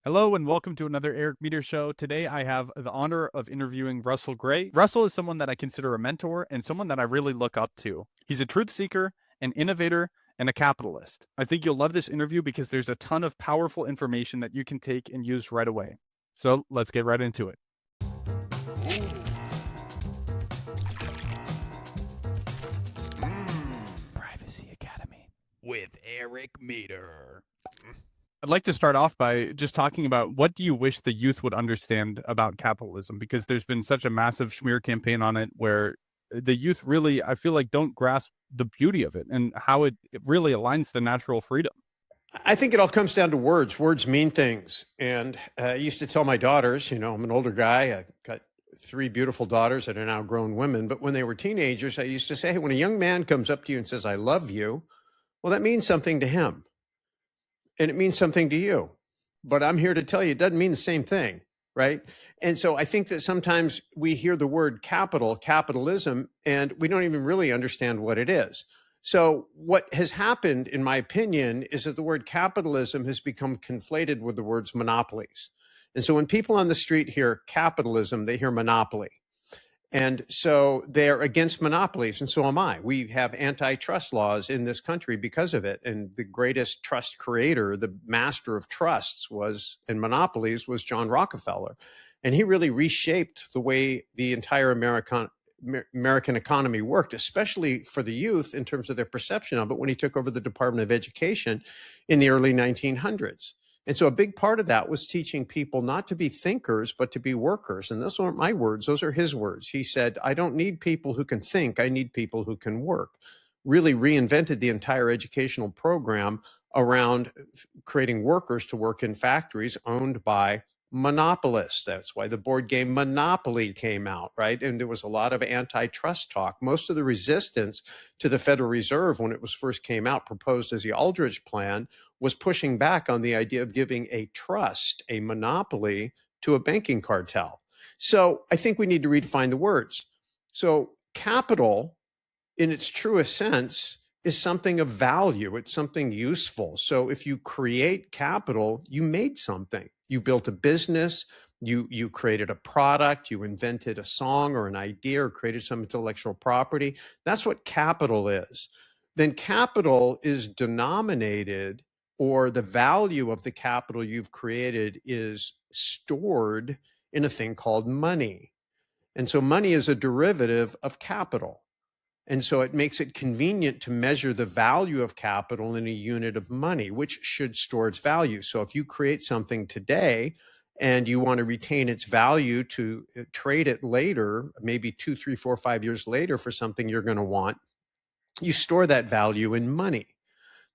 Hello and welcome to another Eric Meter Show. Today I have the honor of interviewing Russell Gray. Russell is someone that I consider a mentor and someone that I really look up to. He's a truth seeker, an innovator, and a capitalist. I think you'll love this interview because there's a ton of powerful information that you can take and use right away. So let's get right into it. Privacy Academy with Eric Meter. I'd like to start off by just talking about what do you wish the youth would understand about capitalism? Because there's been such a massive smear campaign on it where the youth really, I feel like, don't grasp the beauty of it and how it really aligns to natural freedom. I think it all comes down to words. Words mean things. And I used to tell my daughters, I'm an older guy. I got three beautiful daughters that are now grown women. But when they were teenagers, I used to say, hey, when a young man comes up to you and says, I love you, well, that means something to him. And it means something to you. But I'm here to tell you, it doesn't mean the same thing, right? And so I think that sometimes we hear the word capitalism, and we don't even really understand what it is. So what has happened, in my opinion, is that the word capitalism has become conflated with the words monopolies. And so when people on the street hear capitalism, they hear monopoly. And so they're against monopolies, and so am I. We have antitrust laws in this country because of it. And the greatest trust creator, the master of trusts and monopolies was John Rockefeller. And he really reshaped the way the entire American economy worked, especially for the youth in terms of their perception of it when he took over the Department of Education in the early 1900s. And so a big part of that was teaching people not to be thinkers, but to be workers. And those aren't my words. Those are his words. He said, I don't need people who can think. I need people who can work. Really reinvented the entire educational program around creating workers to work in factories owned by monopolists. That's why the board game Monopoly came out, right? And there was a lot of antitrust talk. Most of the resistance to the Federal Reserve when it was first came out, proposed as the Aldrich Plan, was pushing back on the idea of giving a trust, a monopoly, to a banking cartel. So I think we need to redefine the words. So capital, in its truest sense, is something of value. It's something useful. So if you create capital, you made something. You built a business, you created a product, you invented a song or an idea or created some intellectual property. That's what capital is. Then capital is denominated, or the value of the capital you've created is stored in a thing called money. And so money is a derivative of capital. And so it makes it convenient to measure the value of capital in a unit of money, which should store its value. So if you create something today and you want to retain its value to trade it later, maybe 2, 3, 4, 5 years later for something you're going to want, you store that value in money.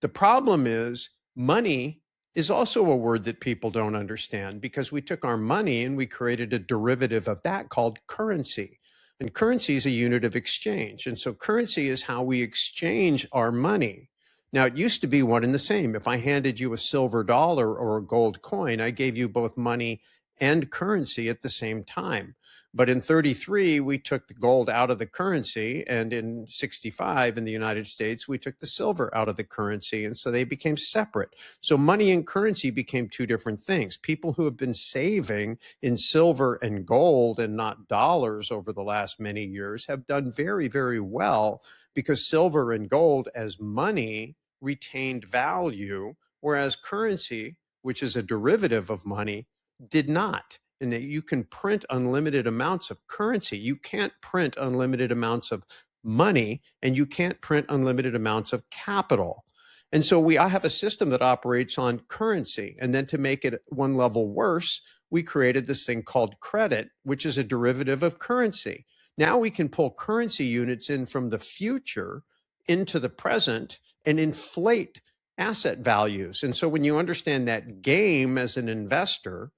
The problem is money is also a word that people don't understand, because we took our money and we created a derivative of that called currency. And currency is a unit of exchange. And so currency is how we exchange our money. Now, it used to be one and the same. If I handed you a silver dollar or a gold coin, I gave you both money and currency at the same time. But in 33, we took the gold out of the currency. And in 65, in the United States, we took the silver out of the currency. And so they became separate. So money and currency became two different things. People who have been saving in silver and gold and not dollars over the last many years have done very, very well, because silver and gold as money retained value, whereas currency, which is a derivative of money, did not. And that you can print unlimited amounts of currency. You can't print unlimited amounts of money, and you can't print unlimited amounts of capital. And so we have a system that operates on currency. And then to make it one level worse, we created this thing called credit, which is a derivative of currency. Now we can pull currency units in from the future into the present and inflate asset values. And so when you understand that game as an investor,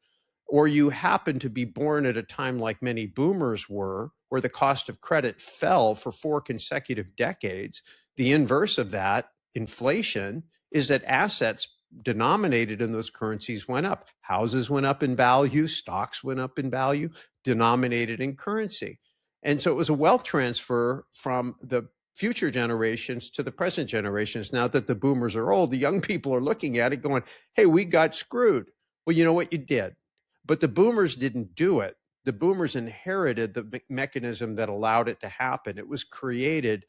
or you happen to be born at a time like many boomers were, where the cost of credit fell for 4 consecutive decades, the inverse of that, inflation, is that assets denominated in those currencies went up. Houses went up in value, stocks went up in value, denominated in currency. And so it was a wealth transfer from the future generations to the present generations. Now that the boomers are old, the young people are looking at it going, hey, we got screwed. Well, you know what, you did. But the boomers didn't do it. The boomers inherited the mechanism that allowed it to happen. It was created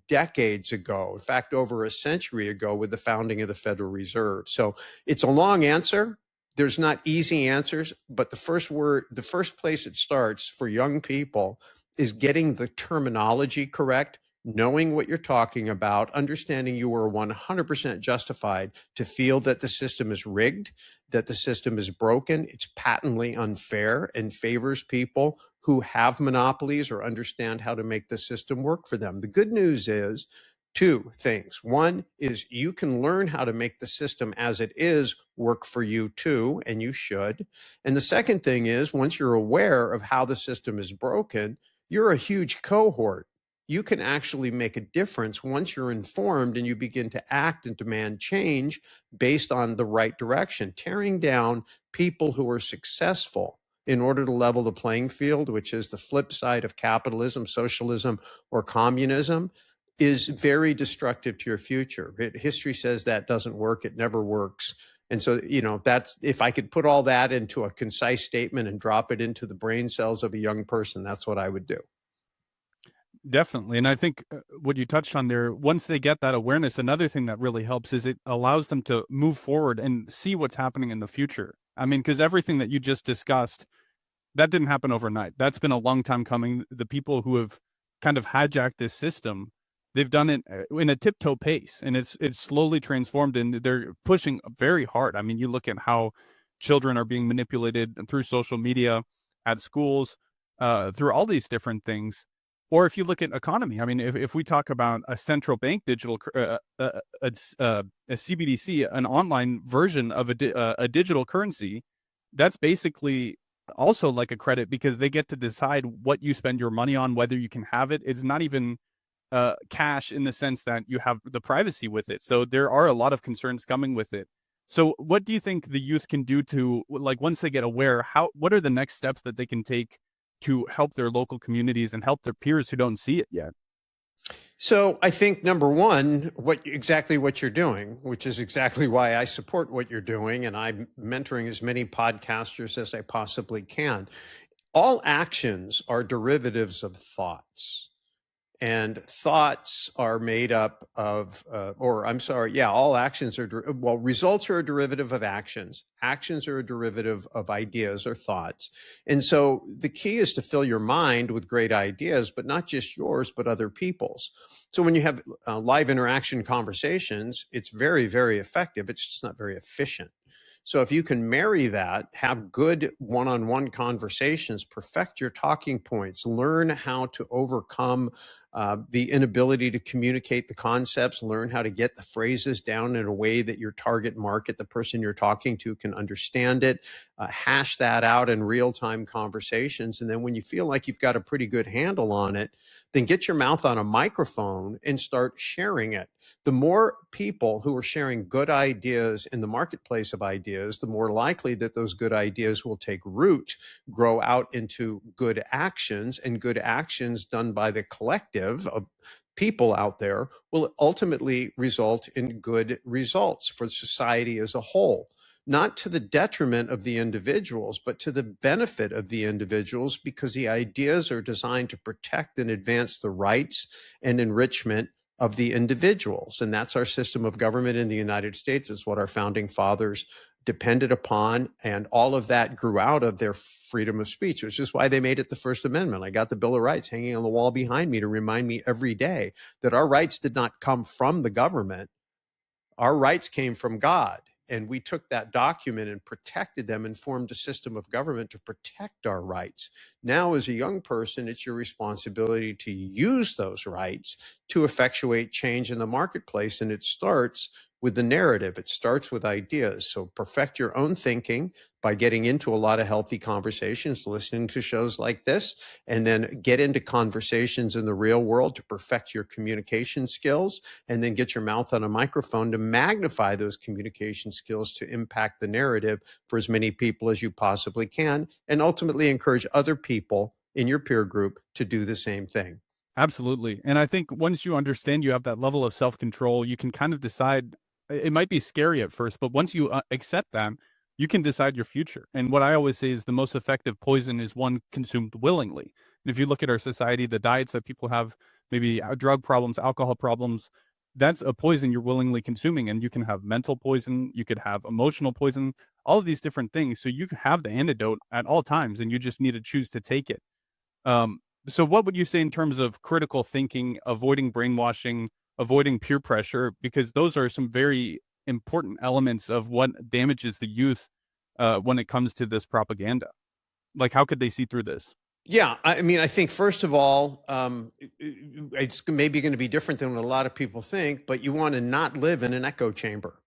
decades ago, in fact, over a century ago, with the founding of the Federal Reserve. So it's a long answer. There's not easy answers, but the first place it starts for young people is getting the terminology correct, knowing what you're talking about, understanding you are 100% justified to feel that the system is rigged, that the system is broken, it's patently unfair and favors people who have monopolies or understand how to make the system work for them. The good news is two things. One is you can learn how to make the system as it is work for you too, and you should. And the second thing is once you're aware of how the system is broken, you're a huge cohort. You can actually make a difference once you're informed and you begin to act and demand change based on the right direction. Tearing down people who are successful in order to level the playing field, which is the flip side of capitalism, socialism, or communism, is very destructive to your future. History says that doesn't work. It never works. And so, that's, if I could put all that into a concise statement and drop it into the brain cells of a young person, that's what I would do. Definitely. And I think what you touched on there, once they get that awareness, another thing that really helps is it allows them to move forward and see what's happening in the future. I mean, because everything that you just discussed, that didn't happen overnight. That's been a long time coming. The people who have kind of hijacked this system, they've done it in a tiptoe pace, and it's slowly transformed, and they're pushing very hard. I mean, you look at how children are being manipulated through social media, at schools, through all these different things. Or if you look at economy, I mean, if we talk about a central bank digital, a CBDC, an online version of a digital currency, that's basically also like a credit because they get to decide what you spend your money on, whether you can have it. It's not even cash in the sense that you have the privacy with it. So there are a lot of concerns coming with it. So what do you think the youth can do to, like, once they get aware, what are the next steps that they can take to help their local communities and help their peers who don't see it yet? So I think number one, exactly what you're doing, which is exactly why I support what you're doing, and I'm mentoring as many podcasters as I possibly can. All actions are derivatives of thoughts. And thoughts are made up of, all actions are, results are a derivative of actions. Actions are a derivative of ideas or thoughts. And so the key is to fill your mind with great ideas, but not just yours, but other people's. So when you have live interaction conversations, it's very, very effective. It's just not very efficient. So if you can marry that, have good one-on-one conversations, perfect your talking points, learn how to overcome the inability to communicate the concepts, learn how to get the phrases down in a way that your target market, the person you're talking to, can understand it, hash that out in real-time conversations. And then when you feel like you've got a pretty good handle on it, then get your mouth on a microphone and start sharing it. The more people who are sharing good ideas in the marketplace of ideas, the more likely that those good ideas will take root, grow out into good actions, and good actions done by the collective of people out there will ultimately result in good results for society as a whole. Not to the detriment of the individuals, but to the benefit of the individuals, because the ideas are designed to protect and advance the rights and enrichment of the individuals. And that's our system of government in the United States. It's what our founding fathers depended upon. And all of that grew out of their freedom of speech, which is why they made it the First Amendment. I got the Bill of Rights hanging on the wall behind me to remind me every day that our rights did not come from the government. Our rights came from God. And we took that document and protected them and formed a system of government to protect our rights. Now, as a young person, it's your responsibility to use those rights to effectuate change in the marketplace. And it starts with the narrative. It starts with ideas. So perfect your own thinking by getting into a lot of healthy conversations, listening to shows like this, and then get into conversations in the real world to perfect your communication skills, and then get your mouth on a microphone to magnify those communication skills to impact the narrative for as many people as you possibly can, and ultimately encourage other people in your peer group to do the same thing. Absolutely. And I think once you understand you have that level of self-control, you can kind of decide. It might be scary at first, but once you accept that, you can decide your future. And what I always say is the most effective poison is one consumed willingly. And if you look at our society, the diets that people have, maybe drug problems, alcohol problems, that's a poison you're willingly consuming. And you can have mental poison, you could have emotional poison, all of these different things. So you have the antidote at all times, and you just need to choose to take it. Um, so what would you say in terms of critical thinking, avoiding brainwashing, avoiding peer pressure? Because those are some very important elements of what damages the youth when it comes to this propaganda. Like, how could they see through this? Yeah, I mean, I think first of all, it's maybe going to be different than what a lot of people think, but you want to not live in an echo chamber.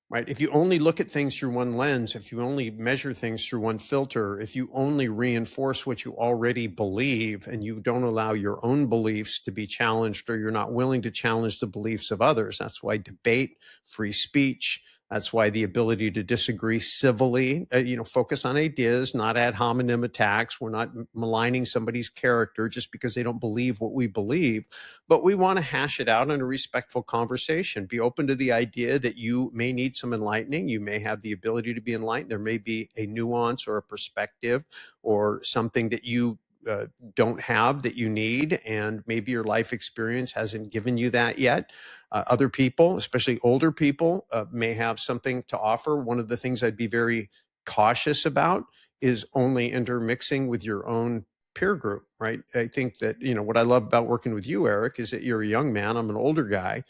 Right. If you only look at things through one lens, if you only measure things through one filter, if you only reinforce what you already believe and you don't allow your own beliefs to be challenged, or you're not willing to challenge the beliefs of others, that's why debate, free speech, that's why the ability to disagree civilly, focus on ideas, not ad hominem attacks. We're not maligning somebody's character just because they don't believe what we believe, but we want to hash it out in a respectful conversation. Be open to the idea that you may need some enlightening. You may have the ability to be enlightened. There may be a nuance or a perspective or something that you don't have that you need, and maybe your life experience hasn't given you that yet. Other people, especially older people, may have something to offer. One of the things I'd be very cautious about is only intermixing with your own peer group, right? I think that, what I love about working with you, Eric, is that you're a young man. I'm an older guy,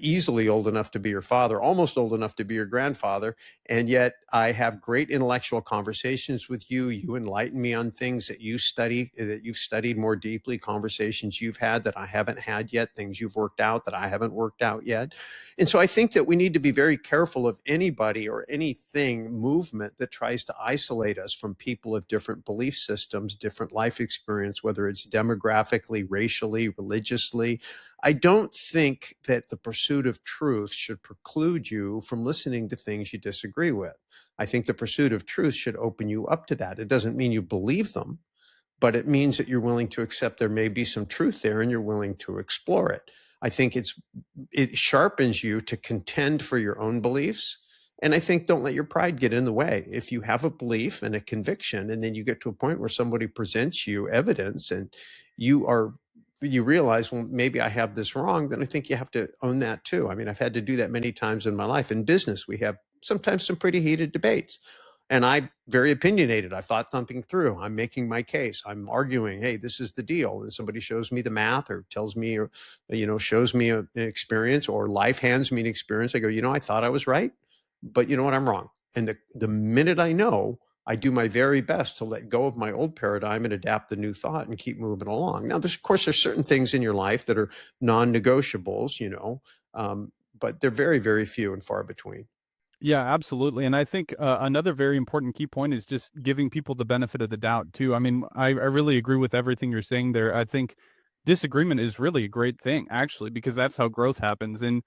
easily old enough to be your father, almost old enough to be your grandfather. And yet I have great intellectual conversations with you. You enlighten me on things that you study, that you've studied more deeply, conversations you've had that I haven't had yet, things you've worked out that I haven't worked out yet. And so I think that we need to be very careful of anybody or anything movement that tries to isolate us from people of different belief systems, different life experience, whether it's demographically, racially, religiously. I don't think that the pursuit of truth should preclude you from listening to things you disagree with. I think the pursuit of truth should open you up to that. It doesn't mean you believe them, but it means that you're willing to accept there may be some truth there and you're willing to explore it. I think it sharpens you to contend for your own beliefs. And I think don't let your pride get in the way. If you have a belief and a conviction, and then you get to a point where somebody presents you evidence and you realize, well, maybe I have this wrong, then I think you have to own that too. I mean, I've had to do that many times in my life. In business, we have sometimes some pretty heated debates. And I'm very opinionated. I thought something through. I'm making my case. I'm arguing, hey, this is the deal. And somebody shows me the math or tells me, or, shows me an experience, or life hands me an experience. I go, I thought I was right, but you know what? I'm wrong. And the minute I know, I do my very best to let go of my old paradigm and adapt the new thought and keep moving along. Now, of course, there's certain things in your life that are non-negotiables, but they're very, very few and far between. Yeah, absolutely. And I think another very important key point is just giving people the benefit of the doubt, too. I mean, I really agree with everything you're saying there. I think disagreement is really a great thing, actually, because that's how growth happens. And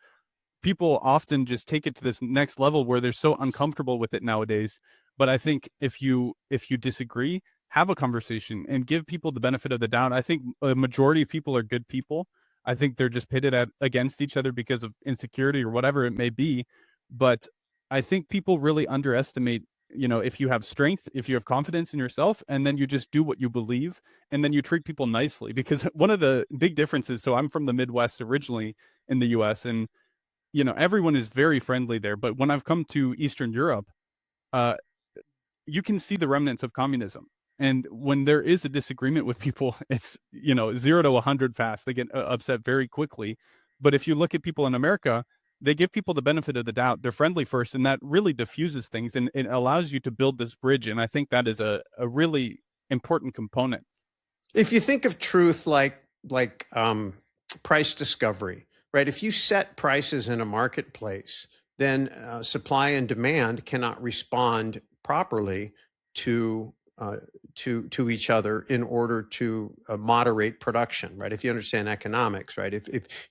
people often just take it to this next level where they're so uncomfortable with it nowadays. But I think if you disagree, have a conversation and give people the benefit of the doubt. I think a majority of people are good people. I think they're just pitted against each other because of insecurity or whatever it may be. But I think people really underestimate, if you have strength, if you have confidence in yourself, and then you just do what you believe, and then you treat people nicely. Because one of the big differences, so I'm from the Midwest originally in the US, and everyone is very friendly there. But when I've come to Eastern Europe, uh, you can see the remnants of communism. And when there is a disagreement with people, it's, 0 to 100 fast. They get upset very quickly. But if you look at people in America, they give people the benefit of the doubt. They're friendly first, and that really diffuses things and it allows you to build this bridge. And I think that is a really important component. If you think of truth like price discovery, right? If you set prices in a marketplace, then supply and demand cannot respond properly to uh, to each other in order to moderate production, right? If you understand economics, right?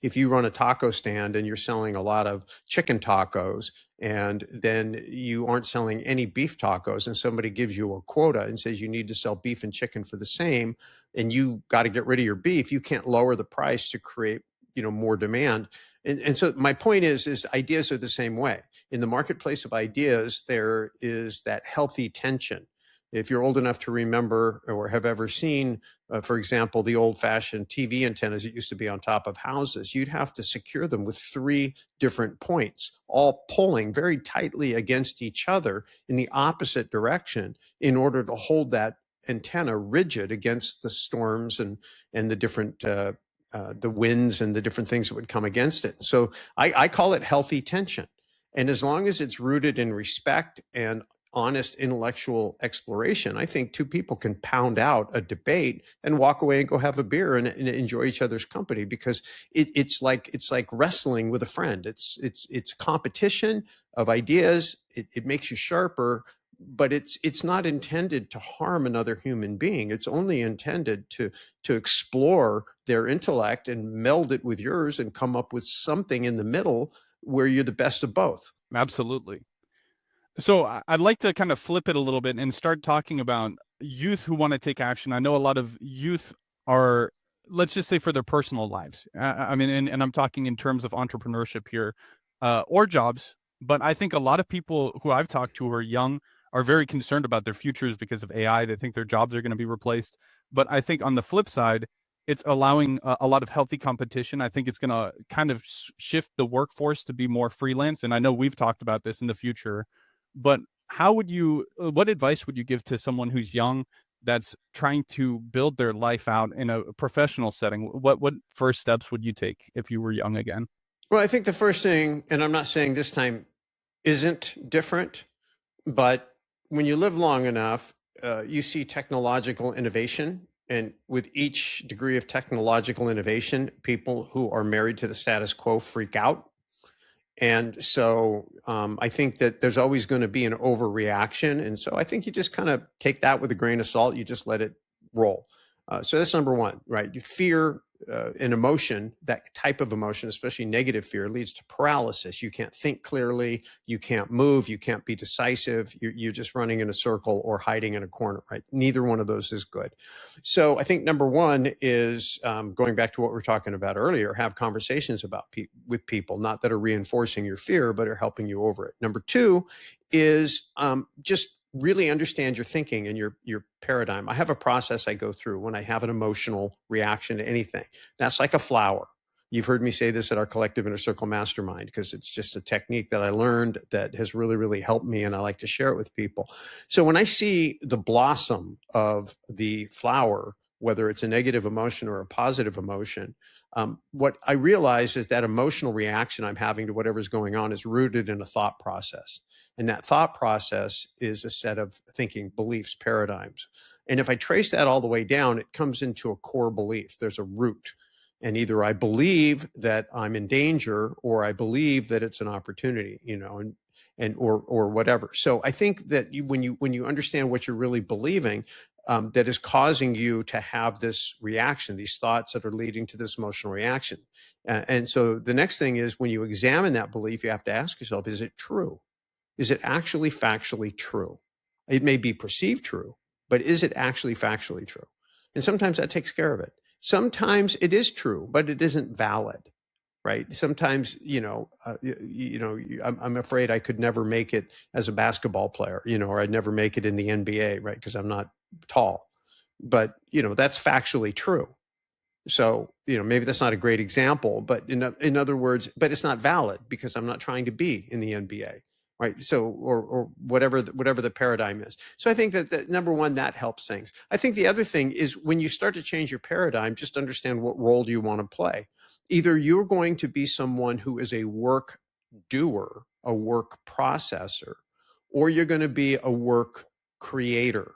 If you run a taco stand and you're selling a lot of chicken tacos, and then you aren't selling any beef tacos, and somebody gives you a quota and says you need to sell beef and chicken for the same, and you got to get rid of your beef, you can't lower the price to create more demand. And so my point is ideas are the same way. In the marketplace of ideas, there is that healthy tension. If you're old enough to remember or have ever seen, for example, the old-fashioned TV antennas that used to be on top of houses, you'd have to secure them with 3 different points, all pulling very tightly against each other in the opposite direction in order to hold that antenna rigid against the storms and the different the winds and the different things that would come against it. So I call it healthy tension. And as long as it's rooted in respect and honest intellectual exploration, I think 2 people can pound out a debate and walk away and go have a beer and enjoy each other's company, because it's like wrestling with a friend. It's competition of ideas. It makes you sharper, but it's not intended to harm another human being. It's only intended to explore their intellect and meld it with yours and come up with something in the middle where you're the best of both. Absolutely. So I'd like to kind of flip it a little bit and start talking about youth who want to take action. I know a lot of youth are, let's just say, for their personal lives. I mean, and I'm talking in terms of entrepreneurship here, or jobs. But I think a lot of people who I've talked to who are young are very concerned about their futures because of AI. They think their jobs are going to be replaced. But I think on the flip side, it's allowing a lot of healthy competition. I think it's going to kind of shift the workforce to be more freelance. And I know we've talked about this in the future, but how would you what advice would you give to someone who's young that's trying to build their life out in a professional setting? What first steps would you take if you were young again? Well, I think the first thing, and I'm not saying this time isn't different, but when you live long enough, you see technological innovation. And with each degree of technological innovation, people who are married to the status quo freak out. And so I think that there's always going to be an overreaction. And so I think you just kind of take that with a grain of salt. You just let it roll. So that's number one, right? Fear and emotion, that type of emotion, especially negative fear, leads to paralysis. You can't think clearly. You can't move. You can't be decisive. You're just running in a circle or hiding in a corner, right? Neither one of those is good. So I think number one is going back to what we were talking about earlier, have conversations about with people, not that are reinforcing your fear, but are helping you over it. Number two is just really understand your thinking and your paradigm. I have a process I go through when I have an emotional reaction to anything. That's like a flower. You've heard me say this at our collective inner circle mastermind, because it's just a technique that I learned that has really, really helped me, and I like to share it with people. So when I see the blossom of the flower, whether it's a negative emotion or a positive emotion, what I realize is that emotional reaction I'm having to whatever's going on is rooted in a thought process. And that thought process is a set of thinking, beliefs, paradigms. And if I trace that all the way down, it comes into a core belief. There's a root. And either I believe that I'm in danger, or I believe that it's an opportunity, or whatever. So I think that when you understand what you're really believing, that is causing you to have this reaction, these thoughts that are leading to this emotional reaction. And so the next thing is, when you examine that belief, you have to ask yourself, is it true? Is it actually factually true? It may be perceived true, but is it actually factually true? And sometimes that takes care of it. Sometimes it is true, but it isn't valid, right? Sometimes, I'm afraid I could never make it as a basketball player, or I'd never make it in the NBA, right? Because I'm not tall. But, that's factually true. So, maybe that's not a great example, but in other words, but it's not valid because I'm not trying to be in the NBA. Right. So, or whatever the paradigm is. So I think that number one, that helps things. I think the other thing is, when you start to change your paradigm, just understand what role do you want to play. Either you're going to be someone who is a work doer, a work processor, or you're going to be a work creator.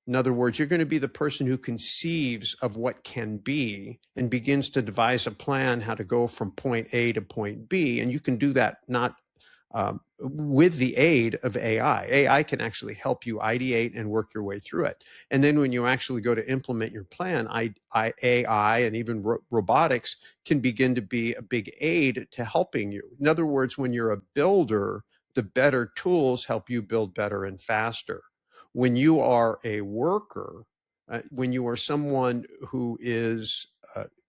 In other words, you're going to be the person who conceives of what can be and begins to devise a plan how to go from point A to point B. And you can do that not with the aid of AI. AI can actually help you ideate and work your way through it. And then when you actually go to implement your plan, AI and even robotics can begin to be a big aid to helping you. In other words, when you're a builder, the better tools help you build better and faster. When you are a worker, when you are someone who is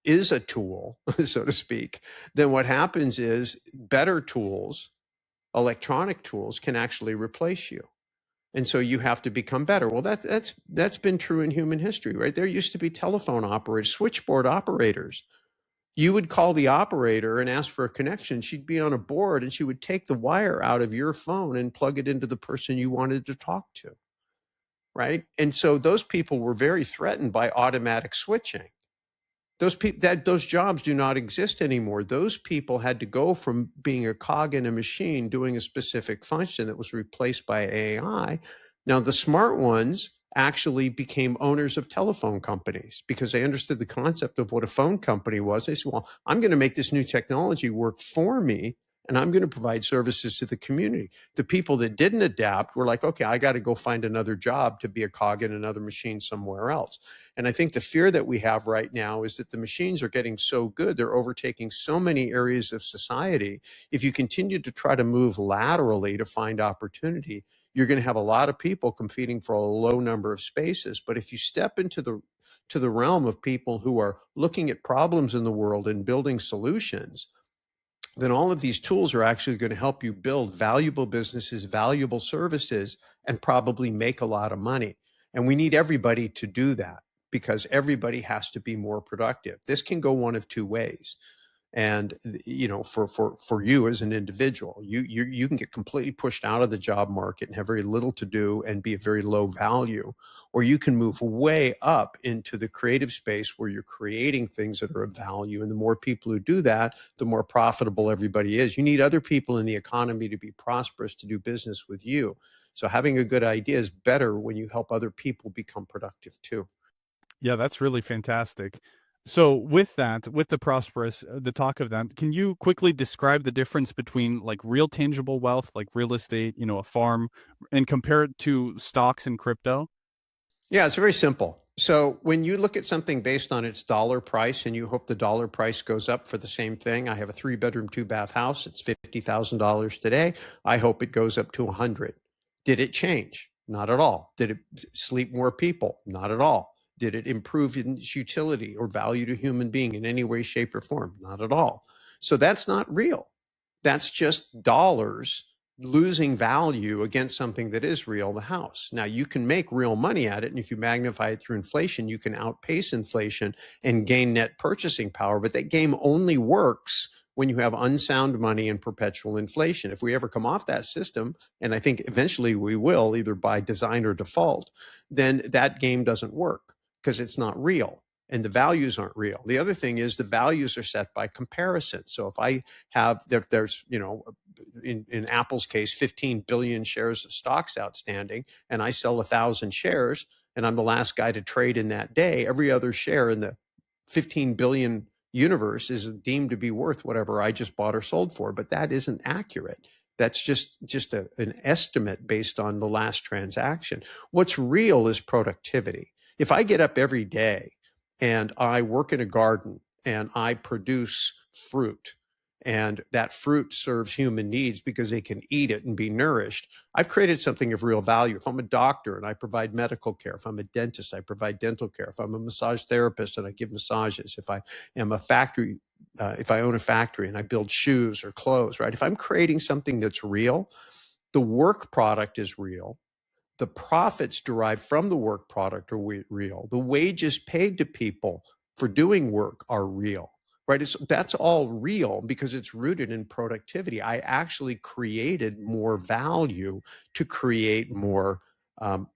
is a tool, so to speak, then what happens is better tools, electronic tools, can actually replace you. And so you have to become better. Well, that's been true in human history, right? There used to be telephone operators, switchboard operators. You would call the operator and ask for a connection. She'd be on a board and she would take the wire out of your phone and plug it into the person you wanted to talk to, right? And so those people were very threatened by automatic switching. Those jobs do not exist anymore. Those people had to go from being a cog in a machine doing a specific function that was replaced by AI. Now the smart ones actually became owners of telephone companies because they understood the concept of what a phone company was. They said, well, I'm going to make this new technology work for me, and I'm going to provide services to the community. The people that didn't adapt were like, okay, I got to go find another job to be a cog in another machine somewhere else. And I think the fear that we have right now is that the machines are getting so good, they're overtaking so many areas of society. If you continue to try to move laterally to find opportunity, you're going to have a lot of people competing for a low number of spaces. But if you step into the realm of people who are looking at problems in the world and building solutions, then all of these tools are actually going to help you build valuable businesses, valuable services, and probably make a lot of money. And we need everybody to do that because everybody has to be more productive. This can go one of two ways. And for you as an individual, you can get completely pushed out of the job market and have very little to do and be a very low value, or you can move way up into the creative space where you're creating things that are of value. And the more people who do that, the more profitable everybody is. You need other people in the economy to be prosperous, to do business with you. So having a good idea is better when you help other people become productive too. Yeah, that's really fantastic. So with that, with the prosperous, the talk of that, can you quickly describe the difference between like real tangible wealth, like real estate, a farm, and compare it to stocks and crypto? Yeah, it's very simple. So when you look at something based on its dollar price and you hope the dollar price goes up for the same thing, I have a 3-bedroom, 2-bath house. It's $50,000 today. I hope it goes up to 100. Did it change? Not at all. Did it sleep more people? Not at all. Did it improve in its utility or value to human being in any way, shape, or form? Not at all. So that's not real. That's just dollars losing value against something that is real, the house. Now, you can make real money at it. And if you magnify it through inflation, you can outpace inflation and gain net purchasing power. But that game only works when you have unsound money and perpetual inflation. If we ever come off that system, and I think eventually we will, either by design or default, then that game doesn't work because it's not real and the values aren't real. The other thing is the values are set by comparison. So if I have, if there's, in Apple's case, 15 billion shares of stocks outstanding, and I sell 1,000 shares, and I'm the last guy to trade in that day, every other share in the 15 billion universe is deemed to be worth whatever I just bought or sold for. But that isn't accurate. That's just an estimate based on the last transaction. What's real is productivity. If I get up every day and I work in a garden and I produce fruit, and that fruit serves human needs because they can eat it and be nourished, I've created something of real value. If I'm a doctor and I provide medical care, if I'm a dentist, I provide dental care, if I'm a massage therapist and I give massages, if I am a factory, if I own a factory and I build shoes or clothes, right? If I'm creating something that's real, the work product is real. The profits derived from the work product are real. The wages paid to people for doing work are real, right? That's all real because it's rooted in productivity. I actually created more value to create more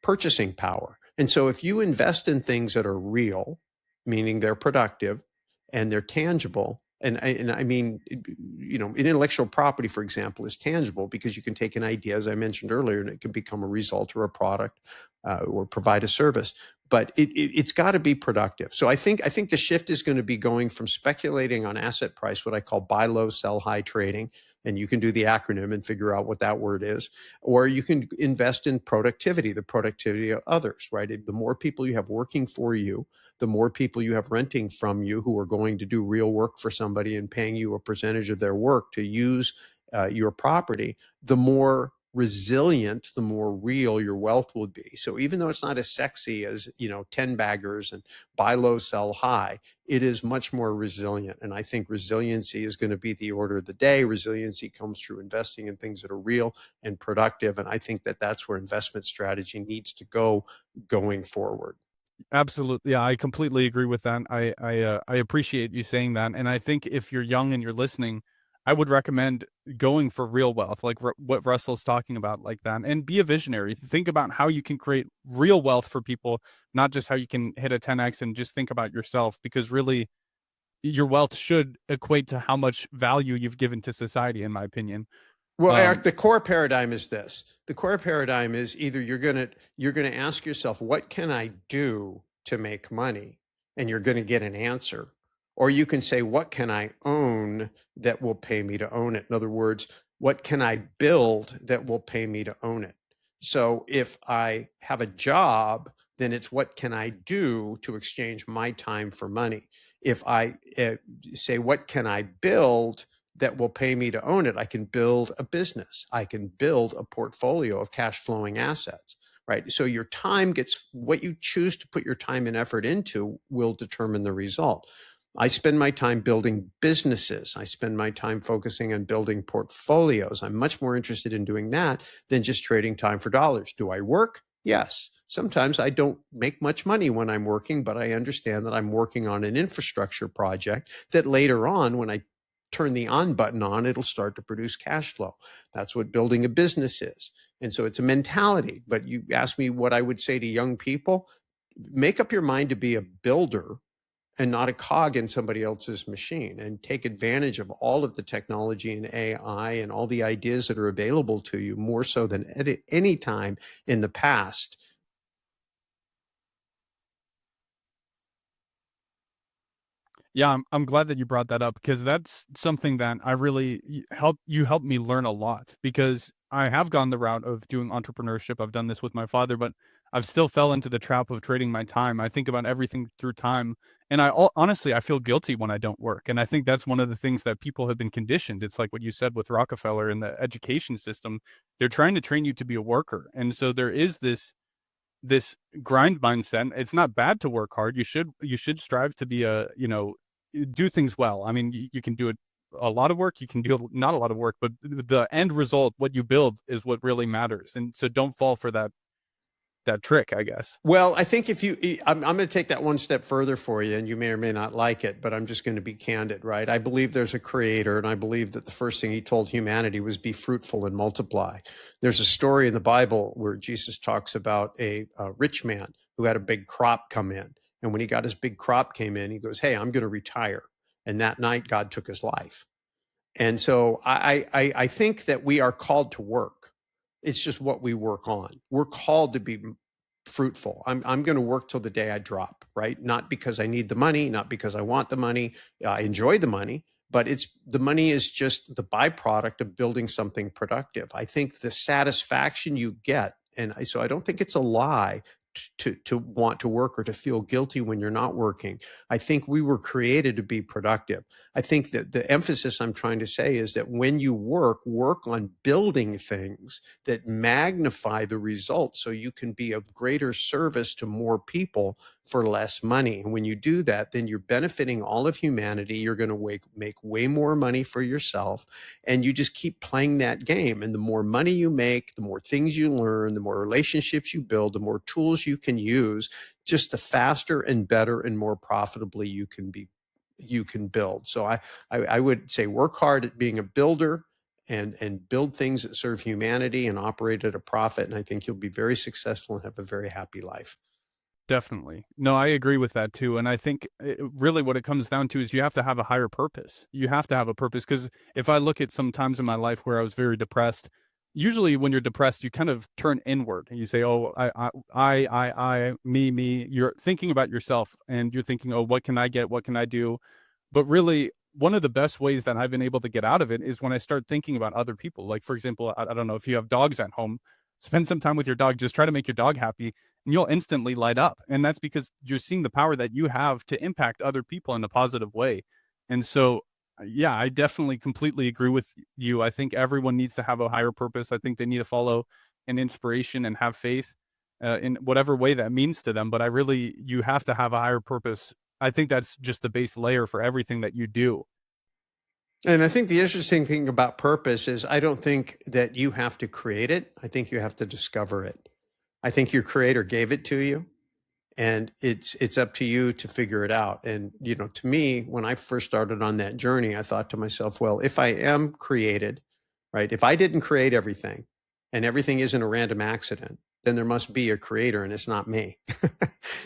purchasing power. And so if you invest in things that are real, meaning they're productive and they're tangible, and I mean, intellectual property, for example, is tangible because you can take an idea, as I mentioned earlier, and it can become a result or a product or provide a service. But it's got to be productive. So I think the shift is going to be going from speculating on asset price, what I call buy low, sell high trading, and you can do the acronym and figure out what that word is, or you can invest in productivity, the productivity of others, right? The more people you have working for you, the more people you have renting from you who are going to do real work for somebody and paying you a percentage of their work to use your property, the more resilient, the more real your wealth will be. So even though it's not as sexy as, 10 baggers and buy low, sell high, it is much more resilient. And I think resiliency is going to be the order of the day. Resiliency comes through investing in things that are real and productive. And I think that that's where investment strategy needs to go going forward. Absolutely. Yeah, I completely agree with that. I appreciate you saying that, and I think if you're young and you're listening, I would recommend going for real wealth, like what Russell's talking about, like that, and be a visionary. Think about how you can create real wealth for people, not just how you can hit a 10x, and just think about yourself, because really, your wealth should equate to how much value you've given to society, in my opinion. Well, Eric, Um, the core paradigm is this. The core paradigm is either you're gonna ask yourself, what can I do to make money? And you're gonna get an answer. Or you can say, what can I own that will pay me to own it? In other words, what can I build that will pay me to own it? So if I have a job, then it's what can I do to exchange my time for money? If I say, what can I build that will pay me to own it, I can build a business. I can build a portfolio of cash flowing assets, right? So your time gets, what you choose to put your time and effort into will determine the result. I spend my time building businesses. I spend my time focusing on building portfolios. I'm much more interested in doing that than just trading time for dollars. Do I work? Yes. Sometimes I don't make much money when I'm working, but I understand that I'm working on an infrastructure project that later on, when I turn the on button on, it'll start to produce cash flow. That's what building a business is. And so it's a mentality. But you ask me what I would say to young people, make up your mind to be a builder and not a cog in somebody else's machine, and take advantage of all of the technology and AI and all the ideas that are available to you more so than at any time in the past. Yeah, I'm glad that you brought that up, because that's something that I really helped me learn a lot, because I have gone the route of doing entrepreneurship. I've done this with my father, but I've still fell into the trap of trading my time. I think about everything through time, and honestly, I feel guilty when I don't work. And I think that's one of the things that people have been conditioned. It's like what you said with Rockefeller and the education system. They're trying to train you to be a worker. And so there is this grind mindset. It's not bad to work hard. You should strive to be do things well. I mean, you can do a lot of work, you can do not a lot of work, but the end result, what you build, is what really matters. And so don't fall for that trick, I guess. Well, I think if I'm going to take that one step further for you, and you may or may not like it, but I'm just going to be candid, right? I believe there's a creator, and I believe that the first thing he told humanity was be fruitful and multiply. There's a story in the Bible where Jesus talks about a rich man who had a big crop come in. And when he got his big crop came in, he goes, hey, I'm going to retire. And that night, God took his life. And so I think that we are called to work. It's just what we work on. We're called to be fruitful. I'm going to work till the day I drop, right? Not because I need the money, not because I want the money. I enjoy the money, but the money is just the byproduct of building something productive. I think the satisfaction you get, and so I don't think it's a lie to want to work or to feel guilty when you're not working. I think we were created to be productive. I think that the emphasis I'm trying to say is that when you work on building things that magnify the results so you can be of greater service to more people for less money. And when you do that, then you're benefiting all of humanity. You're going to make way more money for yourself. And you just keep playing that game. And the more money you make, the more things you learn, the more relationships you build, the more tools you can use, just the faster and better and more profitably you can build. So I would say work hard at being a builder and build things that serve humanity and operate at a profit. And I think you'll be very successful and have a very happy life. Definitely. No, I agree with that too. And I think really what it comes down to is you have to have a higher purpose. You have to have a purpose, because if I look at some times in my life where I was very depressed, usually when you're depressed, you kind of turn inward and you say, "Oh, me." You're thinking about yourself, and you're thinking, "Oh, what can I get? What can I do?" But really, one of the best ways that I've been able to get out of it is when I start thinking about other people. Like, for example, I don't know if you have dogs at home, spend some time with your dog, just try to make your dog happy, and you'll instantly light up. And that's because you're seeing the power that you have to impact other people in a positive way. And so Yeah, I definitely completely agree with you. I think everyone needs to have a higher purpose. I think they need to follow an inspiration and have faith in whatever way that means to them. But I really, you have to have a higher purpose. I think that's just the base layer for everything that you do. And I think the interesting thing about purpose is I don't think that you have to create it. I think you have to discover it. I think your creator gave it to you, and it's up to you to figure it out. And to me, when I first started on that journey, I thought to myself, well, if I am created, right, if I didn't create everything and everything isn't a random accident, then there must be a creator, and it's not me.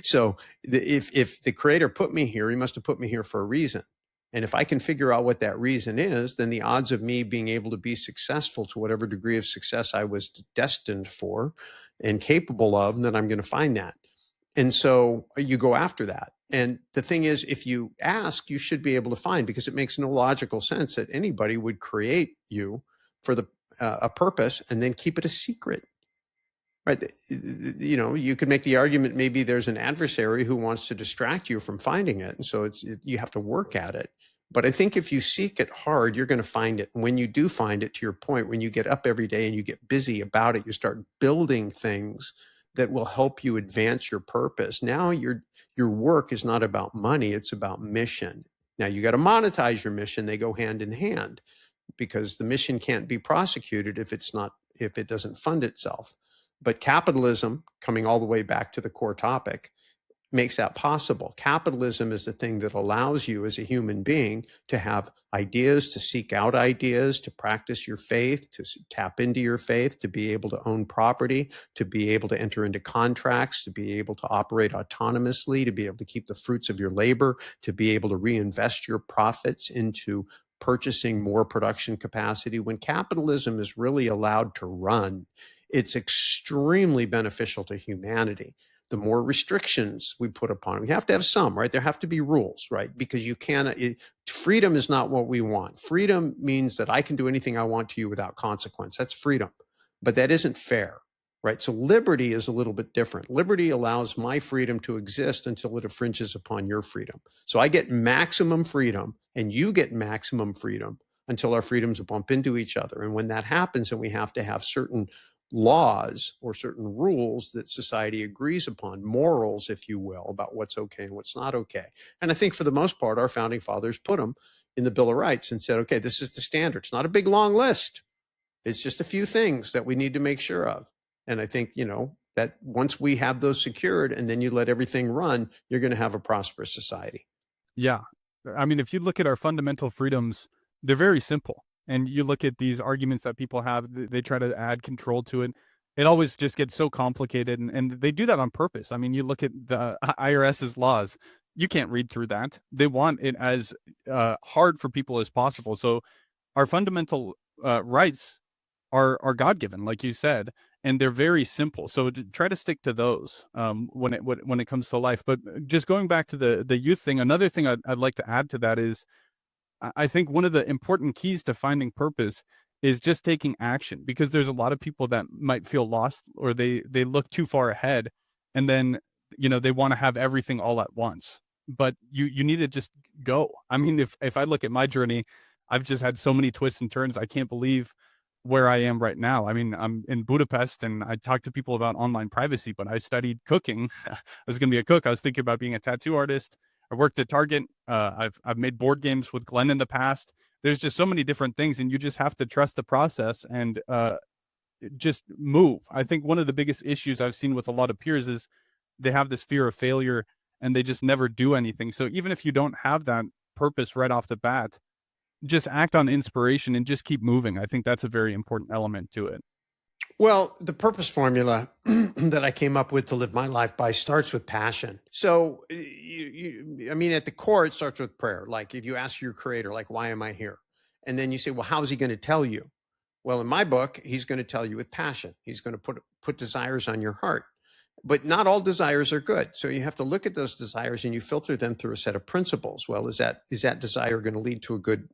So if the creator put me here, he must have put me here for a reason. And if I can figure out what that reason is, then the odds of me being able to be successful to whatever degree of success I was destined for and capable of, then I'm going to find that. And so you go after that. And the thing is, if you ask, you should be able to find, because it makes no logical sense that anybody would create you for a purpose and then keep it a secret. Right. You could make the argument maybe there's an adversary who wants to distract you from finding it. And so you have to work at it. But I think if you seek it hard, you're going to find it. And when you do find it, to your point, when you get up every day and you get busy about it, you start building things that will help you advance your purpose. Now your work is not about money, it's about mission. Now you got to monetize your mission. They go hand in hand, because the mission can't be prosecuted if it doesn't fund itself. But capitalism, coming all the way back to the core topic, makes that possible. Capitalism is the thing that allows you as a human being to have ideas, to seek out ideas, to practice your faith, to tap into your faith, to be able to own property, to be able to enter into contracts, to be able to operate autonomously, to be able to keep the fruits of your labor, to be able to reinvest your profits into purchasing more production capacity. When capitalism is really allowed to run, it's extremely beneficial to humanity. The more restrictions we put upon it, we have to have some, right? There have to be rules, right? Because freedom is not what we want. Freedom means that I can do anything I want to you without consequence. That's freedom. But that isn't fair, right? So liberty is a little bit different. Liberty allows my freedom to exist until it infringes upon your freedom. So I get maximum freedom and you get maximum freedom until our freedoms bump into each other. And when that happens, and we have to have certain laws or certain rules that society agrees upon, morals, if you will, about what's okay and what's not okay. And I think for the most part, our founding fathers put them in the Bill of Rights and said, okay, this is the standard. It's not a big, long list. It's just a few things that we need to make sure of. And I think, that once we have those secured and then you let everything run, you're going to have a prosperous society. Yeah. I mean, if you look at our fundamental freedoms, they're very simple. And you look at these arguments that people have, they try to add control to it. It always just gets so complicated, and they do that on purpose. I mean, you look at the IRS's laws, you can't read through that. They want it as hard for people as possible. So our fundamental rights are God given, like you said, and they're very simple. So try to stick to those when it comes to life. But just going back to the youth thing, another thing I'd like to add to that is I think one of the important keys to finding purpose is just taking action, because there's a lot of people that might feel lost, or they look too far ahead, and then they want to have everything all at once. But you need to just go. I mean, if I look at my journey, I've just had so many twists and turns. I can't believe where I am right now. I mean, I'm in Budapest and I talk to people about online privacy, but I studied cooking. I was going to be a cook. I was thinking about being a tattoo artist. I worked at Target. I've made board games with Glenn in the past. There's just so many different things, and you just have to trust the process and just move. I think one of the biggest issues I've seen with a lot of peers is they have this fear of failure and they just never do anything. So even if you don't have that purpose right off the bat, just act on inspiration and just keep moving. I think that's a very important element to it. Well, the purpose formula that I came up with to live my life by starts with passion. So, I mean, at the core, it starts with prayer. Like if you ask your creator, like, why am I here? And then you say, well, how is he going to tell you? Well, in my book, he's going to tell you with passion. He's going to put desires on your heart. But not all desires are good. So you have to look at those desires and you filter them through a set of principles. Well, is that desire going to lead to a good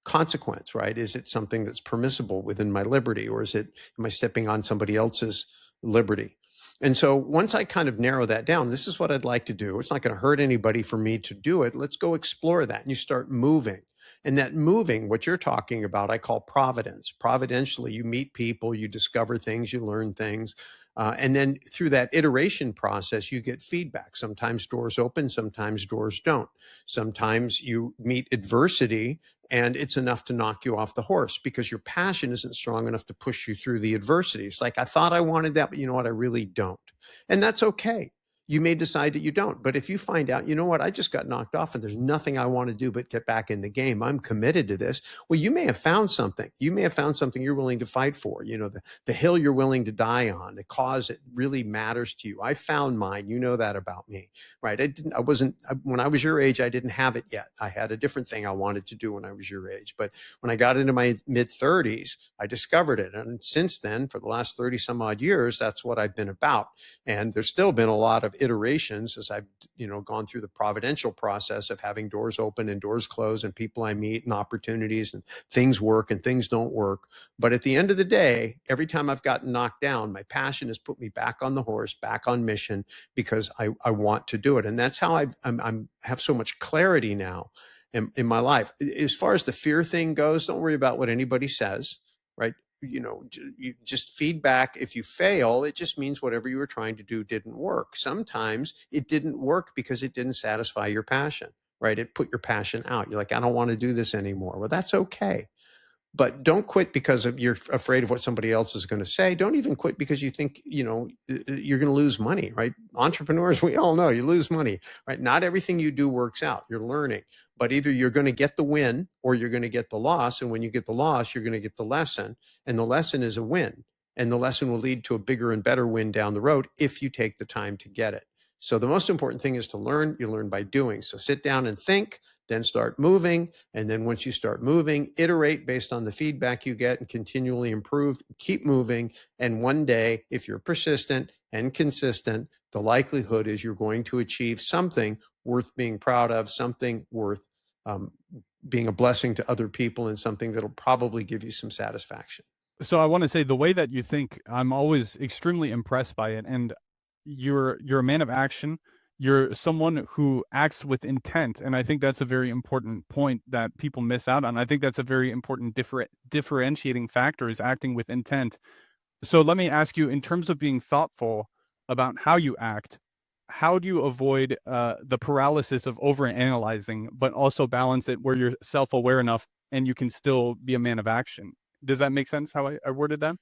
consequence, right? Is it something that's permissible within my liberty, or am I stepping on somebody else's liberty? And so once I kind of narrow that down, this is what I'd like to do. It's not going to hurt anybody for me to do it. Let's go explore that. And you start moving. And that moving, what you're talking about, I call providence. Providentially, you meet people, you discover things, you learn things. And then through that iteration process, you get feedback. Sometimes doors open, sometimes doors don't. Sometimes you meet adversity and it's enough to knock you off the horse because your passion isn't strong enough to push you through the adversity. It's like, I thought I wanted that, but you know what? I really don't. And that's okay. You may decide that you don't. But if you find out, you know what, I just got knocked off and there's nothing I want to do but get back in the game. I'm committed to this. Well, you may have found something. You may have found something you're willing to fight for, the hill you're willing to die on, the cause that really matters to you. I found mine. You know that about me, right? When I was your age, I didn't have it yet. I had a different thing I wanted to do when I was your age. But when I got into my mid 30s, I discovered it. And since then, for the last 30 some odd years, that's what I've been about. And there's still been a lot of iterations as I've, gone through the providential process of having doors open and doors close and people I meet and opportunities and things work and things don't work. But at the end of the day, every time I've gotten knocked down, my passion has put me back on the horse, back on mission because I want to do it. And that's how I have so much clarity now in my life. As far as the fear thing goes, don't worry about what anybody says, right? You just feedback. If you fail, it just means whatever you were trying to do didn't work. Sometimes it didn't work because it didn't satisfy your passion, right? It put your passion out. You're like, I don't want to do this anymore. Well, that's okay. But don't quit because you're afraid of what somebody else is going to say. Don't even quit because you think, you're going to lose money, right? Entrepreneurs, we all know you lose money, right? Not everything you do works out. You're learning, but either you're going to get the win or you're going to get the loss. And when you get the loss, you're going to get the lesson. And the lesson is a win. And the lesson will lead to a bigger and better win down the road if you take the time to get it. So the most important thing is to learn. You learn by doing. So sit down and think, then start moving. And then once you start moving, iterate based on the feedback you get and continually improve, keep moving. And one day, if you're persistent and consistent, the likelihood is you're going to achieve something worth being proud of, something worth being a blessing to other people, and something that'll probably give you some satisfaction. So I want to say the way that you think, I'm always extremely impressed by it. And you're a man of action. You're someone who acts with intent. And I think that's a very important point that people miss out on. I think that's a very important differentiating factor, is acting with intent. So let me ask you, in terms of being thoughtful about how you act, how do you avoid the paralysis of overanalyzing, but also balance it where you're self-aware enough and you can still be a man of action? Does that make sense how I worded that?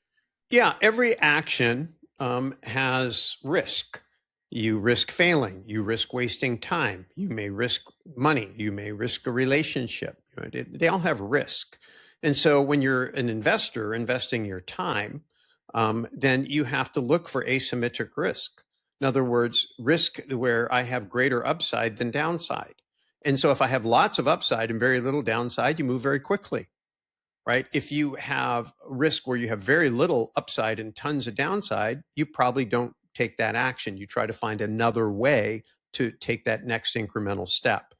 Yeah, every action has risk. You risk failing. You risk wasting time. You may risk money. You may risk a relationship. They all have risk. And so when you're an investor investing your time, then you have to look for asymmetric risk. In other words, risk where I have greater upside than downside. And so if I have lots of upside and very little downside, you move very quickly, right? If you have risk where you have very little upside and tons of downside, you probably don't take that action. You try to find another way to take that next incremental step.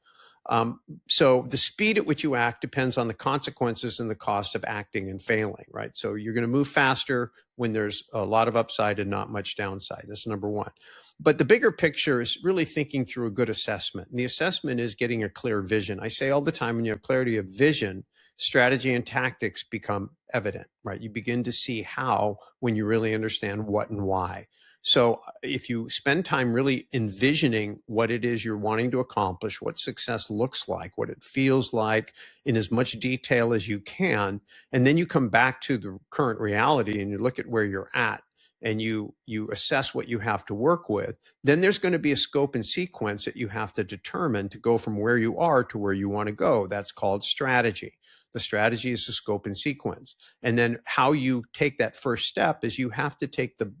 So the speed at which you act depends on the consequences and the cost of acting and failing, right? So you're going to move faster when there's a lot of upside and not much downside. That's number one. But the bigger picture is really thinking through a good assessment. And the assessment is getting a clear vision. I say all the time, when you have clarity of vision, strategy and tactics become evident, right? You begin to see how when you really understand what and why. So if you spend time really envisioning what it is you're wanting to accomplish, what success looks like, what it feels like in as much detail as you can, and then you come back to the current reality and you look at where you're at and you assess what you have to work with, then there's going to be a scope and sequence that you have to determine to go from where you are to where you want to go. That's called strategy. The strategy is the scope and sequence. And then how you take that first step is you have to take the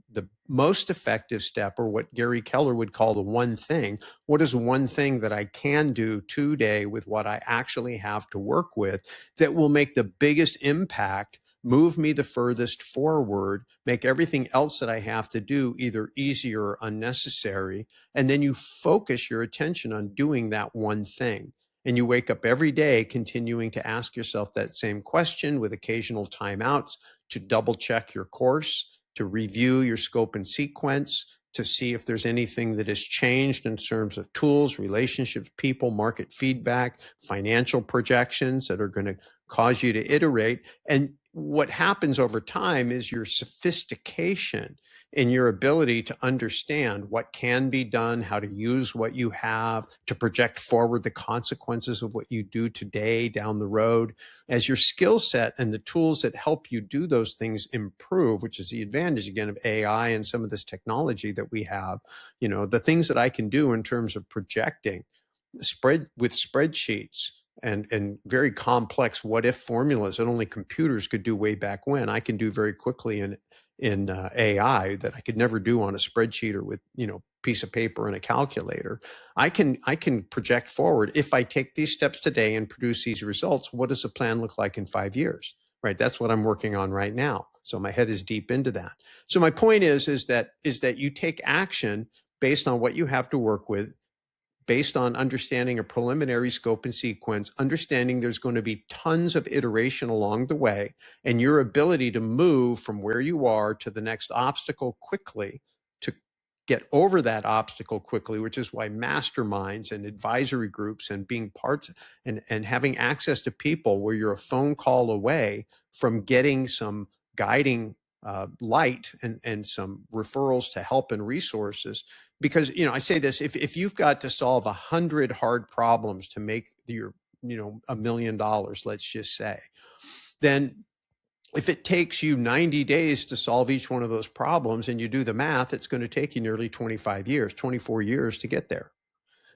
most effective step, or what Gary Keller would call the one thing. What is one thing that I can do today with what I actually have to work with that will make the biggest impact, move me the furthest forward, make everything else that I have to do either easier or unnecessary. And then you focus your attention on doing that one thing. And you wake up every day continuing to ask yourself that same question with occasional timeouts to double check your course, to review your scope and sequence, to see if there's anything that has changed in terms of tools, relationships, people, market feedback, financial projections that are going to cause you to iterate. And what happens over time is your sophistication in your ability to understand what can be done, how to use what you have, to project forward the consequences of what you do today down the road. As your skill set and the tools that help you do those things improve, which is the advantage again of AI and some of this technology that we have, the things that I can do in terms of projecting spreadsheets and very complex what if formulas that only computers could do way back when, I can do very quickly in AI that I could never do on a spreadsheet or with piece of paper and a calculator. I can project forward. If I take these steps today and produce these results, what does the plan look like in 5 years? Right, that's what I'm working on right now. So my head is deep into that. So my point is that you take action based on what you have to work with, based on understanding a preliminary scope and sequence, understanding there's going to be tons of iteration along the way, and your ability to move from where you are to the next obstacle quickly, to get over that obstacle quickly, which is why masterminds and advisory groups and being parts and having access to people where you're a phone call away from getting some guiding light and some referrals to help and resources. Because I say this: if you've got to solve 100 hard problems to make your $1 million, let's just say, then if it takes you 90 days to solve each one of those problems and you do the math, it's going to take you nearly 25 years, 24 years to get there.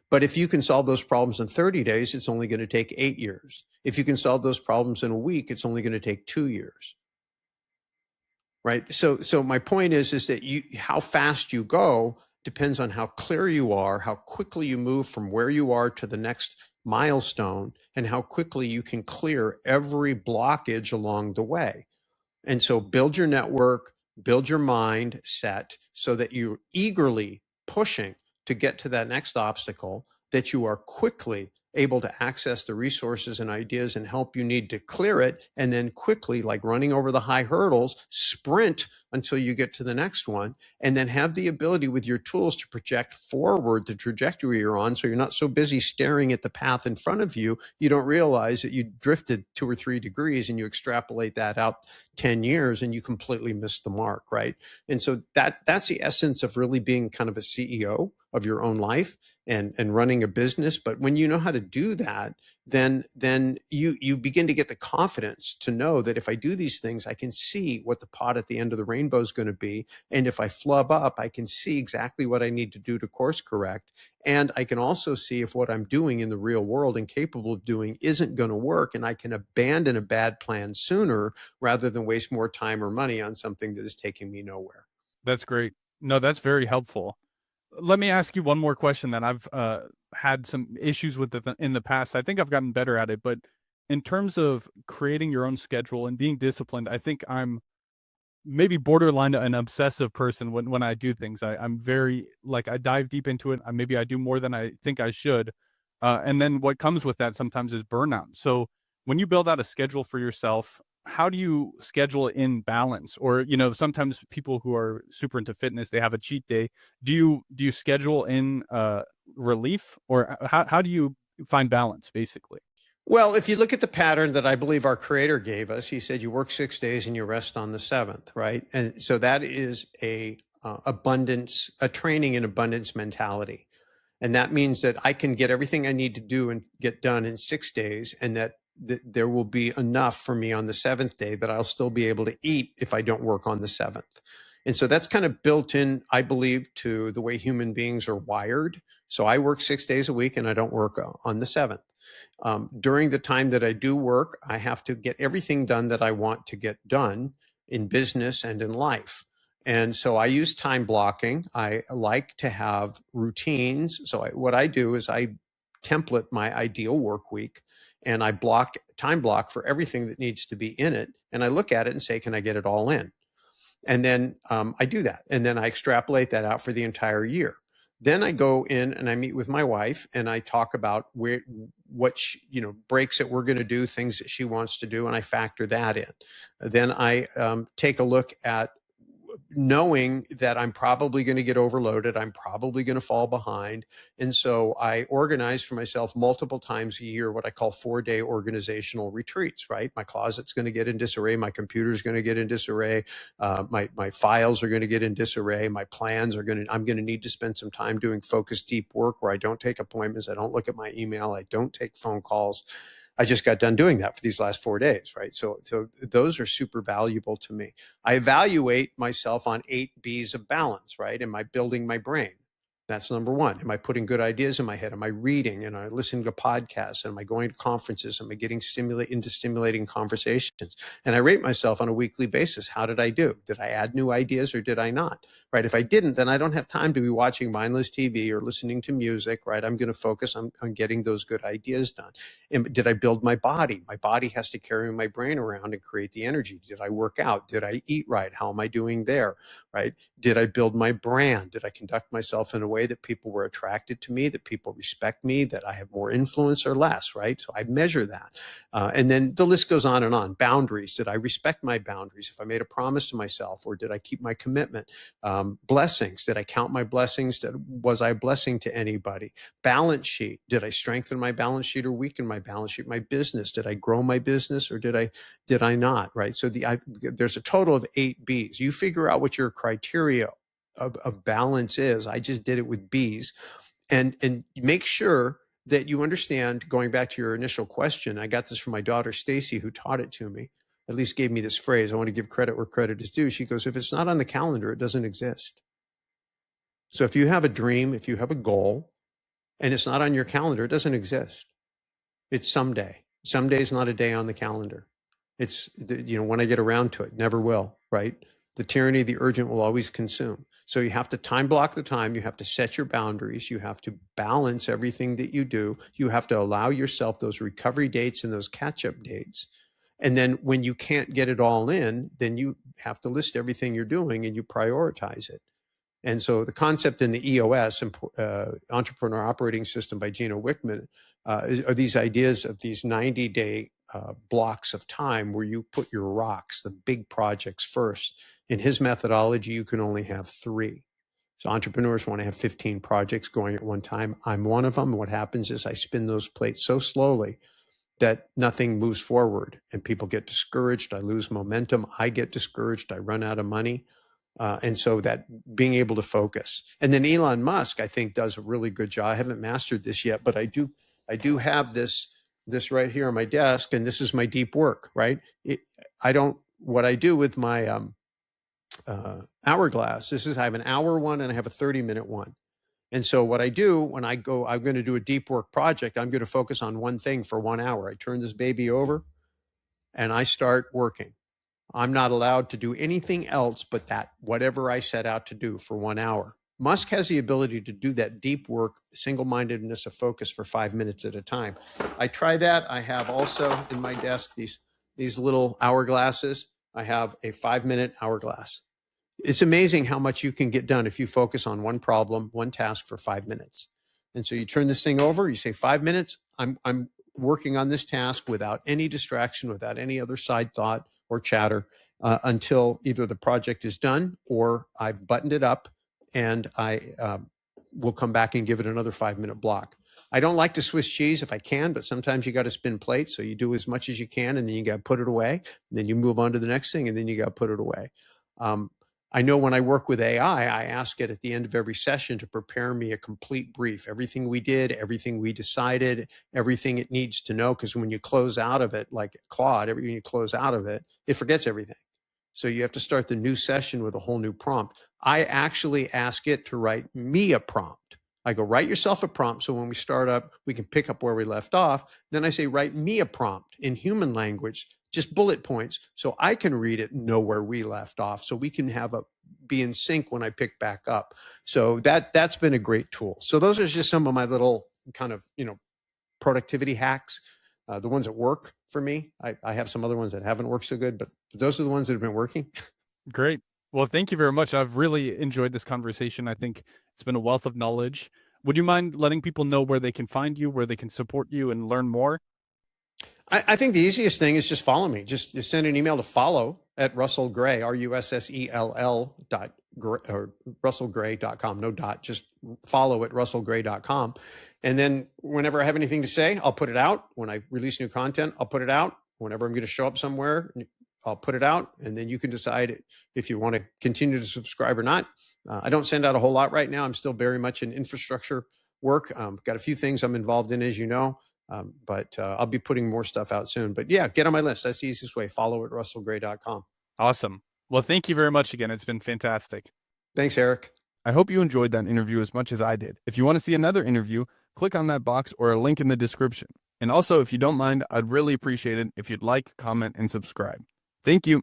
But if you can solve those problems in 30 days, it's only going to take 8 years. If you can solve those problems in a week, it's only going to take 2 years. Right. So my point is that how fast you go depends on how clear you are, how quickly you move from where you are to the next milestone, and how quickly you can clear every blockage along the way. And so build your network, build your mind set so that you're eagerly pushing to get to that next obstacle, that you are quickly able to access the resources and ideas and help you need to clear it, and then quickly, like running over the high hurdles, sprint until you get to the next one, and then have the ability with your tools to project forward the trajectory you're on, so you're not so busy staring at the path in front of you, you don't realize that you drifted 2 or 3 degrees, and you extrapolate that out 10 years and you completely miss the mark, right? And so that's the essence of really being kind of a CEO of your own life and running a business. But when you know how to do that, then you begin to get the confidence to know that if I do these things, I can see what the pot at the end of the rainbow is going to be. And if I flub up, I can see exactly what I need to do to course correct. And I can also see if what I'm doing in the real world and capable of doing isn't going to work, and I can abandon a bad plan sooner rather than waste more time or money on something that is taking me nowhere. That's great. No, that's very helpful. Let me ask you one more question that I've had some issues with in the past. I think I've gotten better at it, but in terms of creating your own schedule and being disciplined, I think I'm maybe borderline an obsessive person when I do things. I'm very I dive deep into it. Maybe I do more than I think I should. And then what comes with that sometimes is burnout. So when you build out a schedule for yourself, how do you schedule in balance? Or, sometimes people who are super into fitness, they have a cheat day. Do you schedule in relief, or how do you find balance basically? Well, if you look at the pattern that I believe our creator gave us, he said you work 6 days and you rest on the seventh, right? And so that is a training in abundance mentality. And that means that I can get everything I need to do and get done in 6 days, and that there will be enough for me on the seventh day that I'll still be able to eat if I don't work on the seventh. And so that's kind of built in, I believe, to the way human beings are wired. So I work 6 days a week and I don't work on the seventh. During the time that I do work, I have to get everything done that I want to get done in business and in life. And so I use time blocking. I like to have routines. So what I do is I template my ideal work week, and I time block for everything that needs to be in it. And I look at it and say, can I get it all in? And then I do that. And then I extrapolate that out for the entire year. Then I go in and I meet with my wife and I talk about what breaks that we're going to do, things that she wants to do, and I factor that in. Then I take a look at knowing that I'm probably going to get overloaded, I'm probably going to fall behind. And so I organize for myself multiple times a year what I call 4-day organizational retreats, right? My closet's going to get in disarray, my computer's going to get in disarray, my files are going to get in disarray, my plans are I'm going to need to spend some time doing focused deep work where I don't take appointments, I don't look at my email, I don't take phone calls. I just got done doing that for these last 4 days, right? So those are super valuable to me. I evaluate myself on 8 B's of balance, right? Am I building my brain? That's number one. Am I putting good ideas in my head? Am I reading? Am I listening to podcasts? Am I going to conferences? Am I getting into stimulating conversations? And I rate myself on a weekly basis. How did I do? Did I add new ideas or did I not? Right? If I didn't, then I don't have time to be watching mindless TV or listening to music, right? I'm going to focus on getting those good ideas done. And did I build my body? My body has to carry my brain around and create the energy. Did I work out? Did I eat right? How am I doing there? Right? Did I build my brand? Did I conduct myself in a way that people were attracted to me, that people respect me, that I have more influence or less, right? So I measure that. And then the list goes on and on. Boundaries. Did I respect my boundaries? If I made a promise to myself, or did I keep my commitment? Blessings. Did I count my blessings? Was I a blessing to anybody? Balance sheet. Did I strengthen my balance sheet or weaken my balance sheet? My business. Did I grow my business or did I not? Right. So there's a total of 8 B's. You figure out what your criteria of balance is. I just did it with B's, and make sure that you understand. Going back to your initial question, I got this from my daughter Stacy, who taught it to me. At least gave me this phrase. I want to give credit where credit is due. She goes, if it's not on the calendar, it doesn't exist. So if you have a dream, if you have a goal, and it's not on your calendar, it doesn't exist. It's someday. Someday is not a day on the calendar. It's, when I get around to it, never will, right? The tyranny of the urgent will always consume. So you have to time block the time. You have to set your boundaries. You have to balance everything that you do. You have to allow yourself those recovery dates and those catch-up dates. And then when you can't get it all in, then you have to list everything you're doing and you prioritize it. And so the concept in the EOS, Entrepreneur Operating System by Gino Wickman, are these ideas of these 90-day blocks of time where you put your rocks, the big projects first. In his methodology, you can only have 3. So entrepreneurs want to have 15 projects going at one time. I'm one of them. What happens is I spin those plates so slowly that nothing moves forward and people get discouraged. I lose momentum. I get discouraged. I run out of money. And so that being able to focus. And then Elon Musk, I think, does a really good job. I haven't mastered this yet, but I do have this right here on my desk, and this is my deep work, right? What I do with my hourglass, I have an hour one and I have a 30-minute one. And so what I do when I'm going to do a deep work project, I'm going to focus on one thing for 1 hour. I turn this baby over and I start working. I'm not allowed to do anything else but that, whatever I set out to do for 1 hour. Musk has the ability to do that deep work, single-mindedness of focus for 5 minutes at a time. I try that. I have also in my desk these little hourglasses. I have a 5-minute hourglass. It's amazing how much you can get done if you focus on one problem, one task for 5 minutes. And so you turn this thing over, you say 5 minutes, I'm working on this task without any distraction, without any other side thought or chatter until either the project is done or I've buttoned it up and I will come back and give it another 5-minute block. I don't like to Swiss cheese if I can, but sometimes you got to spin plates. So you do as much as you can and then you got to put it away. And then you move on to the next thing and then you got to put it away. I know when I work with AI, I ask it at the end of every session to prepare me a complete brief, everything we did, everything we decided, everything it needs to know. Because when you close out of it, like Claude, everything you close out of it, it forgets everything. So you have to start the new session with a whole new prompt. I actually ask it to write me a prompt. I go, write yourself a prompt. So when we start up, we can pick up where we left off. Then I say, write me a prompt in human language, just bullet points, so I can read it and know where we left off. So we can be in sync when I pick back up. So that's been a great tool. So those are just some of my little kind of, productivity hacks, the ones that work for me. I have some other ones that haven't worked so good, but those are the ones that have been working. Great. Well, thank you very much. I've really enjoyed this conversation. I think it's been a wealth of knowledge. Would you mind letting people know where they can find you, where they can support you and learn more? I think the easiest thing is just follow me. Just send an email to follow at Russell Gray, RUSSELL dot or russellgray.com. No dot, just follow at russellgray.com. And then whenever I have anything to say, I'll put it out. When I release new content, I'll put it out. Whenever I'm going to show up somewhere, I'll put it out. And then you can decide if you want to continue to subscribe or not. I don't send out a whole lot right now. I'm still very much in infrastructure work. Got a few things I'm involved in, as you know. But I'll be putting more stuff out soon. But yeah, get on my list. That's the easiest way. Follow at russellgray.com. Awesome. Well, thank you very much again. It's been fantastic. Thanks, Eric. I hope you enjoyed that interview as much as I did. If you want to see another interview, click on that box or a link in the description. And also, if you don't mind, I'd really appreciate it if you'd like, comment, and subscribe. Thank you.